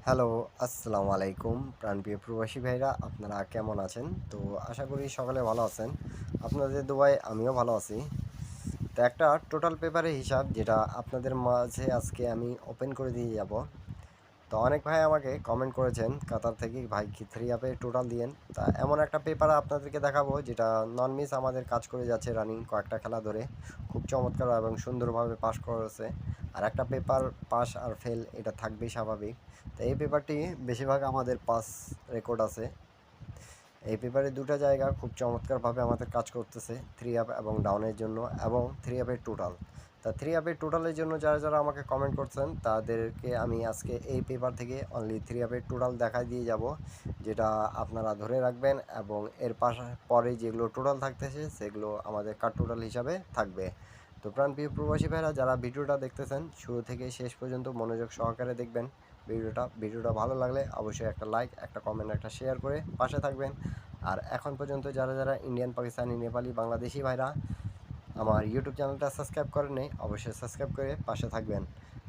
Hello, আসসালামু আলাইকুম প্রাণপ্রিয় প্রবাসী ভাইরা, আপনারা কেমন আছেন? তো আশা করি সকালে ভালো আছেন। আপনাদের দোয়ায় আমিও ভালো আছি। তো একটা টোটাল পেপারের হিসাব যেটা আপনাদের মাঝে আজকে আমি ওপেন করে দিয়ে যাব। তো অনেক ভাই আমাকে কমেন্ট করেছেন কাতার থেকে, ভাই কি থ্রি আপে টোটাল দিয়েন। তা এমন একটা পেপার আপনাদেরকে দেখাবো যেটা নন মিস আমাদের কাজ করে যাচ্ছে রানিং কয়েকটা খেলা ধরে, খুব চমৎকার এবং সুন্দরভাবে পাস করেছে। আর একটা পেপার পাস আর ফেল এটা থাকবেই স্বাভাবিক। তো এই পেপারটি বেশিরভাগ আমাদের পাস রেকর্ড আছে। এই পেপারে দুটো জায়গা খুব চমৎকারভাবে আমাদের কাজ করতেছে, থ্রি আপ এবং ডাউনের জন্য এবং থ্রি আপের টোটাল। তা থ্রি আপের টোটালের জন্য যারা যারা আমাকে কমেন্ট করছেন তাদেরকে আমি আজকে এই পেপার থেকে অনলি থ্রি আপের টোটাল দেখাই দিয়ে যাব, যেটা আপনারা ধরে রাখবেন এবং এর পরে যেগুলো টোটাল থাকতেছে সেগুলো আমাদের কাট টোটাল হিসাবে থাকবে। তো প্রাণপ্রিয় প্রবাসী ভাইরা যারা ভিডিওটা দেখতেছেন শুরু থেকে শেষ পর্যন্ত মনোযোগ সহকারে দেখবেন। ভিডিওটা ভালো লাগলে অবশ্যই একটা লাইক, একটা কমেন্ট, একটা শেয়ার করে পাশে থাকবেন। আর এখন পর্যন্ত যারা যারা ইন্ডিয়ান, পাকিস্তানি, নেপালি, বাংলাদেশি ভাইরা আমার ইউটিউব চ্যানেলটা সাবস্ক্রাইব করেন নাই, অবশ্যই সাবস্ক্রাইব করে পাশে থাকবেন।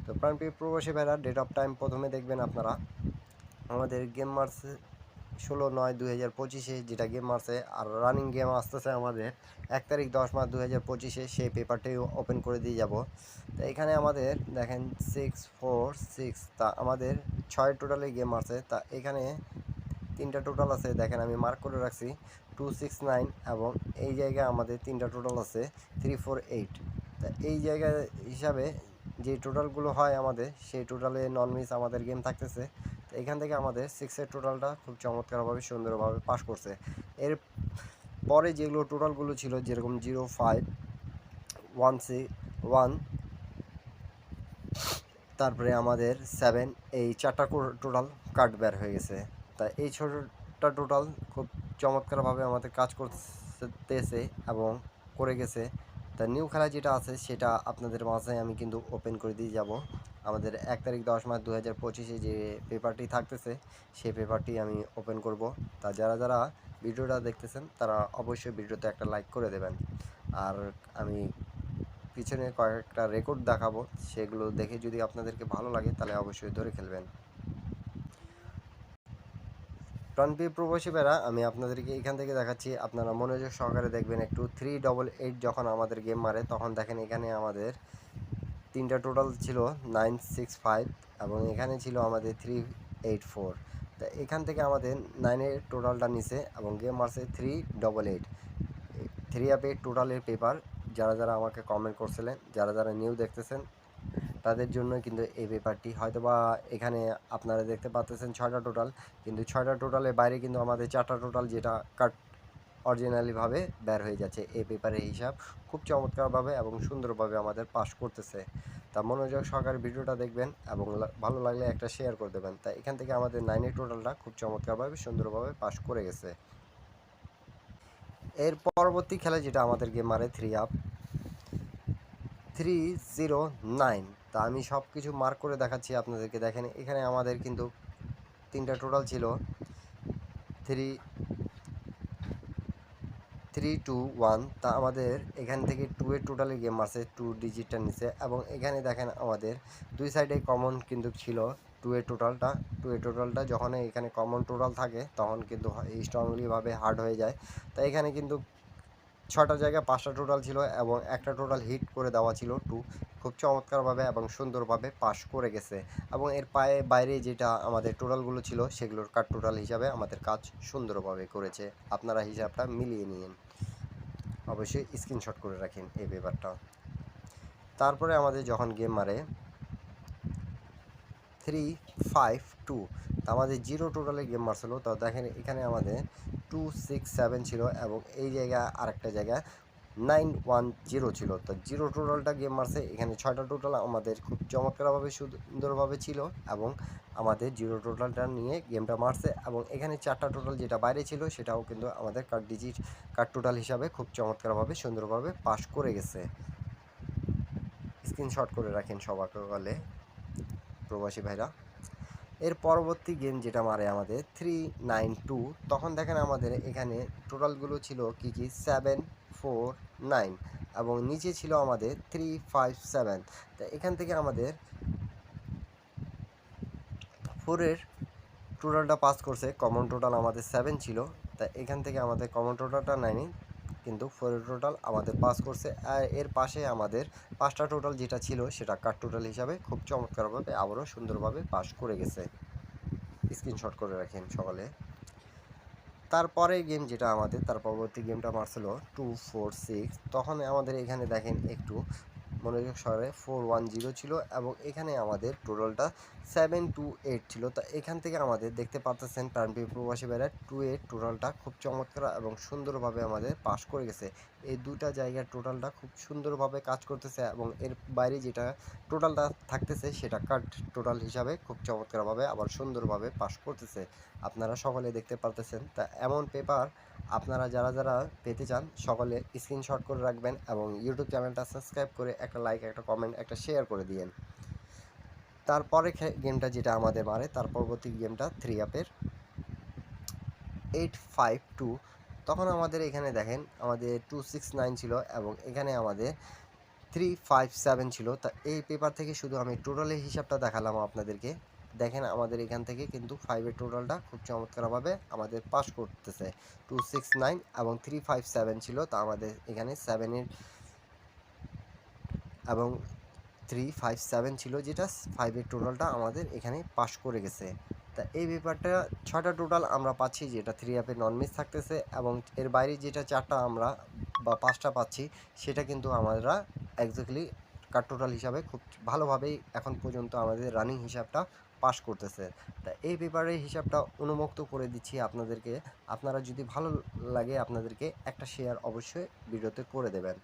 তো প্রাণপ্রিয় প্রবাসী ভাইরা ডেট অফ টাইম প্রথমে দেখবেন আপনারা আমাদের গেম মার্চে 16/9/2025 যেটা গেম মারছে, আর রানিং গেম আসতেছে আমাদের 1 তারিখ 10 মাস 2025, সেই পেপারটাই ওপেন করে দিয়ে যাব। তো এখানে আমাদের দেখেন 6 4 6, তা আমাদের 6 টোটালি গেম মারছে। তা এখানে 3টা টোটাল আছে, দেখেন আমি মার্ক করে রাখছি 2 6 9, এবং এই জায়গায় আমাদের 3টা টোটাল আছে 3 4 8। তা এই জায়গা হিসাবে যে টোটালগুলো হয় আমাদের সেই টোটালে নন মিস আমাদের গেম থাকতেছে। তো এখান থেকে আমাদের সিক্সের টোটালটা খুব চমৎকারভাবে সুন্দরভাবে পাস করছে। এর পরে যেগুলো টোটালগুলো ছিল যেরকম 0 5 1 6 1, তারপরে আমাদের 7, এই 4টা টোটাল কাট বের হয়ে গেছে। তা এই ছোটোটা টোটাল খুব চমৎকারভাবে আমাদের কাজ করতেছে এবং করে গেছে। তা নিউ খেলা যেটা আছে সেটা আপনাদের মাঝে আমি কিন্তু ওপেন করে দিয়ে যাব। আমাদের 1 তারিখ 10 মাস 2025 যে পেপারটি থাকতেছে সেই পেপারটি আমি ওপেন করব। তা যারা যারা ভিডিওটা দেখতেছেন তারা অবশ্যই ভিডিওতে একটা লাইক করে দেবেন। আর আমি পিছনে কয়েকটা রেকর্ড দেখাবো, সেগুলো দেখে যদি আপনাদেরকে ভালো লাগে তাহলে অবশ্যই ধরে খেলবেন। প্রাণপ্রিয় প্রবাসী ভাইরা আমি আপনাদেরকে এখান থেকে দেখাচ্ছি, আপনারা মনোযোগ সহকারে দেখবেন একটু। 3 8 8 যখন আমাদের গেম মারে তখন দেখেন এখানে আমাদের 3টা টোটাল ছিল 9 6 5, এবং এখানে ছিল আমাদের 3 8 4। তা এখান থেকে আমাদের 9-এর টোটালটা নিছে এবং গেম মারছে 3 8 8। থ্রি আপে টোটালের পেপার যারা যারা আমাকে কমেন্ট করছিলেন, যারা যারা নিউ দেখতেছেন তাদের জন্য কিন্তু এই পেপারটি হয়তোবা এখানে আপনারা দেখতে পাচ্ছেন 6টা টোটাল, কিন্তু 6টা টোটালের বাইরে কিন্তু আমাদের 4টা টোটাল যেটা কাট অরিজিনালিভাবে বের হয়ে যাচ্ছে। এই পেপারের হিসাব খুব চমৎকারভাবে এবং সুন্দরভাবে আমাদের পাস করতেছে। তা মনোযোগ সহকারে ভিডিওটা দেখবেন এবং ভালো লাগলে একটা শেয়ার করে দেবেন। তাই এখান থেকে আমাদের 9-এর টোটালটা খুব চমৎকারভাবে সুন্দরভাবে পাস করে গেছে। এর পরবর্তী খেলা যেটা আমাদের গেম মারে 309। তা আমি সব কিছু মার্ক করে দেখাচ্ছি আপনাদেরকে। দেখেন এখানে আমাদের কিন্তু 3টা টোটাল ছিল 3 3 2 1। তা আমাদের এখান থেকে 2-এর টোটালি গেম আছে, 2 ডিজিটটা নিচে, এবং এখানে দেখেন আমাদের দুই সাইডে কমন কিন্তু ছিল 2-এর টোটালটা যখন এখানে কমন টোটাল থাকে তখন কিন্তু স্ট্রংলিভাবে হার্ড হয়ে যায়। তাই এখানে কিন্তু 6টা জায়গায় 5টা টোটাল ছিল এবং একটা টোটাল হিট করে দেওয়া ছিল 2। খুব চমৎকারভাবে এবং সুন্দরভাবে পাস করে গেছে। এবং এর বাইরে যেটা আমাদের টোটালগুলো ছিল সেগুলোর কাট টোটাল হিসাবে আমাদের কাজ সুন্দরভাবে করেছে। আপনারা হিসাবটা মিলিয়ে নিন, অবশ্যই স্ক্রিনশট করে রাখেন এই পেপারটা। তারপরে আমাদের যখন গেম মারে 3 5 2, তা আমাদের 0 টোটালে গেম মারছিল। তো দেখেন এখানে আমাদের 2 6 7 ছিল এবং এই জায়গায় আরেকটা জায়গায় 9 1 0 ছিল। তো 0 টোটালটা গেম মারছে, এখানে 6টা টোটাল আমাদের খুব চমৎকারভাবে সুন্দরভাবে ছিল এবং আমাদের 0 টোটালটা নিয়ে গেমটা মারছে। এবং এখানে 4টা টোটাল যেটা বাইরে ছিল সেটাও কিন্তু আমাদের কাট টোটাল হিসাবে খুব চমৎকারভাবে সুন্দরভাবে পাস করে গেছে। স্ক্রিনশট করে রাখেন সবাইকে প্রবাসী ভাইরা। এর পরবর্তী গেম যেটা মারে আমাদের 3 9 2, তখন দেখেন আমাদের এখানে টোটালগুলো ছিল কি 7 4 9, এবং নিচে ছিল আমাদের 3 5 7। তা এখান থেকে আমাদের 4-এর টোটালটা পাস করছে, কমন টোটাল আমাদের 7 ছিল, তা এখান থেকে আমাদের কমন টোটালটা নেয়নি, কিন্তু 4-এর টোটাল আমাদের পাস করছে। আর এর পাশে আমাদের 5টা টোটাল যেটা ছিল সেটা কাট টোটাল হিসাবে খুব চমৎকারভাবে আবারও সুন্দরভাবে পাস করে গেছে। স্ক্রিনশট করে রাখেন সকালে। তারপরে গেম যেটা আমাদের, তার পরবর্তী গেমটা মারছিল 2-4-6। তখন আমাদের এখানে দেখেন একটু মনোযোগ সহকারে 4-1-0 ছিল, এবং এখানে আমাদের টোটালটা 7-2-8 ছিল। তা এখান থেকে আমাদের দেখতে পাচ্ছেন প্রাণপ্রিয় প্রবাসী ভাইরা 2-8 টোটালটা খুব চমৎকার এবং সুন্দরভাবে আমাদের পাস করে গেছে। এই দুটা জায়গার টোটালটা খুব সুন্দরভাবে কাজ করতেছে, এবং এর বাইরে যেটা টোটালটা থাকতেছে সেটা কাট টোটাল হিসাবে খুব চমৎকারভাবে আবার সুন্দরভাবে পাস করতেছে, আপনারা সকলে দেখতে পারতেছেন। তা এমন পেপার আপনারা যারা যারা পেতে চান সকলে স্ক্রিনশট করে রাখবেন, এবং ইউটিউব চ্যানেলটা সাবস্ক্রাইব করে একটা লাইক, একটা কমেন্ট, একটা শেয়ার করে দিয়েন। তারপরে গেমটা যেটা আমাদের মারে, তার পরবর্তী গেমটা 3 আপের 8-5-2। তখন আমাদের এখানে দেখেন আমাদের 2-6-9 ছিল, এবং এখানে আমাদের 3-5-7 ছিল। তা এই পেপার থেকে শুধু আমি টোটালের হিসাবটা দেখালাম আপনাদেরকে। দেখেন আমাদের এখান থেকে কিন্তু 5-এর টোটালটা খুব চমৎকারভাবে আমাদের পাস করতেছে। 2-6-9 এবং 3-5-7 ছিল, তা আমাদের এখানে 7-এর এবং 3-5-7 ছিল, যেটা 5-এর টোটালটা আমাদের এখানে পাস করে গেছে। তা এই পেপারটা 6টা টোটাল আমরা পাচ্ছি, যেটা 3 আপে নন মিস থাকতেছে, এবং এর বাইরে যেটা 4টা আমরা বা 5টা পাচ্ছি সেটা কিন্তু আমরা একজাক্টলি কাট টোটাল হিসাবে খুব ভালোভাবেই এখন পর্যন্ত আমাদের রানিং হিসাবটা পাস করতেছে। তা এই পেপারের হিসাবটা উন্মুক্ত করে দিচ্ছি আপনাদেরকে। আপনারা যদি ভালো লাগে আপনাদেরকে একটা শেয়ার অবশ্যই ভিডিওতে করে দেবেন।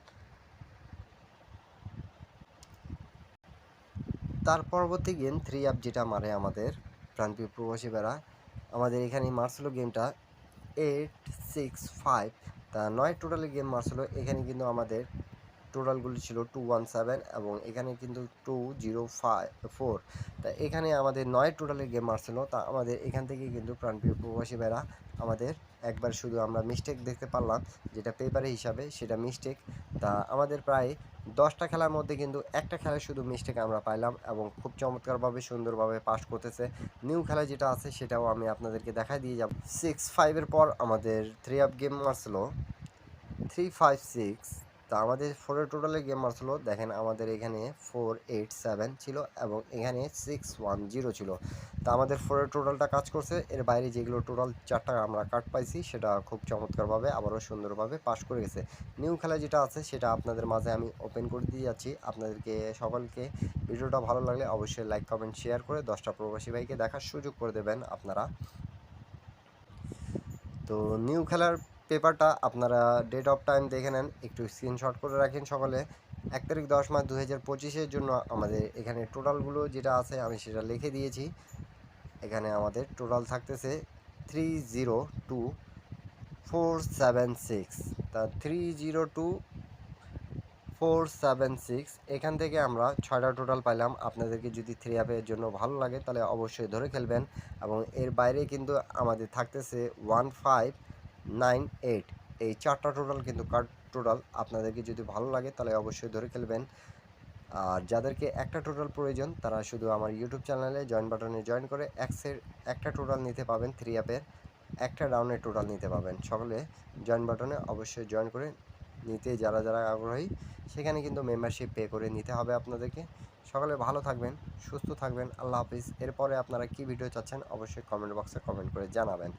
তার পরবর্তী গেম 3 আপ যেটা মারে আমাদের প্রাণপ্রিয় প্রবাসী বেড়া, আমাদের এখানে মারছিল গেমটা 8-6-5। তা 9 টোটালি গেম মারছিল। এখানে কিন্তু আমাদের টোটালগুলো ছিল 2-1-7, এবং এখানে কিন্তু 2-0-4। তা এখানে আমাদের 9 টোটালের গেম মারছিল। তা আমাদের এখান থেকে কিন্তু প্রাণপ্রিয় প্রবাসী ভাইরা আমাদের একবার শুধু আমরা মিস্টেক দেখতে পারলাম, যেটা পেপারে হিসাবে সেটা মিস্টেক। তা আমাদের প্রায় 10টা খেলার মধ্যে কিন্তু একটা খেলায় শুধু মিস্টেক আমরা পাইলাম, এবং খুব চমৎকারভাবে সুন্দরভাবে পাস করতেছে। নিউ খেলা যেটা আছে সেটাও আমি আপনাদেরকে দেখাই দিয়ে যাব। 6-5-এর পর আমাদের 3 আপ গেম মারছিল 3-5-6। তা আমাদের 4-এর টোটালে গেম মারছিল, দেখেন আমাদের এখানে 4-8-7 ছিল, এবং এখানে 6-1-0 ছিল। তা আমাদের 4-এর টোটালটা কাজ করছে। এর বাইরে যেগুলো টোটাল 4টা আমরা কাট পাইছি সেটা খুব চমৎকারভাবে আবারও সুন্দরভাবে পাস করে গেছে। নিউ খেলা যেটা আছে সেটা আপনাদের মাঝে আমি ওপেন করে দিয়ে যাচ্ছি। আপনাদেরকে সকলকে ভিডিওটা ভালো লাগলে অবশ্যই লাইক, কমেন্ট, শেয়ার করে 10টা প্রবাসী ভাইকে দেখার সুযোগ করে দেবেন আপনারা। তো নিউ খেলার পেপারটা আপনারা ডেট অফ টাইম দেখে নেন, একটু স্ক্রিনশট করে রাখেন সকলে। 1 তারিখ 10 মাস 2025-এর জন্য আমাদের এখানে টোটালগুলো যেটা আছে আমি সেটা লিখে দিয়েছি। এখানে আমাদের টোটাল থাকতেছে 302-476। তা 302-476, এখান থেকে আমরা 6টা টোটাল পাইলাম। আপনাদেরকে যদি 3 আপের জন্য ভালো লাগে তাহলে অবশ্যই ধরে খেলবেন, এবং এর বাইরে কিন্তু আমাদের থাকতেছে 1598। এই 4টা টোটাল কিন্তু কার্ড টোটাল। আপনাদেরকে যদি ভালো লাগে তাহলে অবশ্যই ধরে খেলবেন। আর যাদেরকে একটা টোটাল প্রয়োজন তারা শুধু আমার ইউটিউব চ্যানেলে জয়েন বাটনে জয়েন করে একটা টোটাল নিতে পাবেন। 3 আপের একটা ডাউনের টোটাল নিতে পাবেন। সকলে জয়েন বাটনে অবশ্যই জয়েন করে নিতে যারা যারা আগ্রহী, সেখানে কিন্তু মেম্বারশিপ পে করে নিতে হবে আপনাদেরকে। সকলে ভালো থাকবেন, সুস্থ থাকবেন। আল্লাহ হাফিজ। এরপরে আপনারা কী ভিডিও চাচ্ছেন অবশ্যই কমেন্ট বক্সে কমেন্ট করে জানাবেন।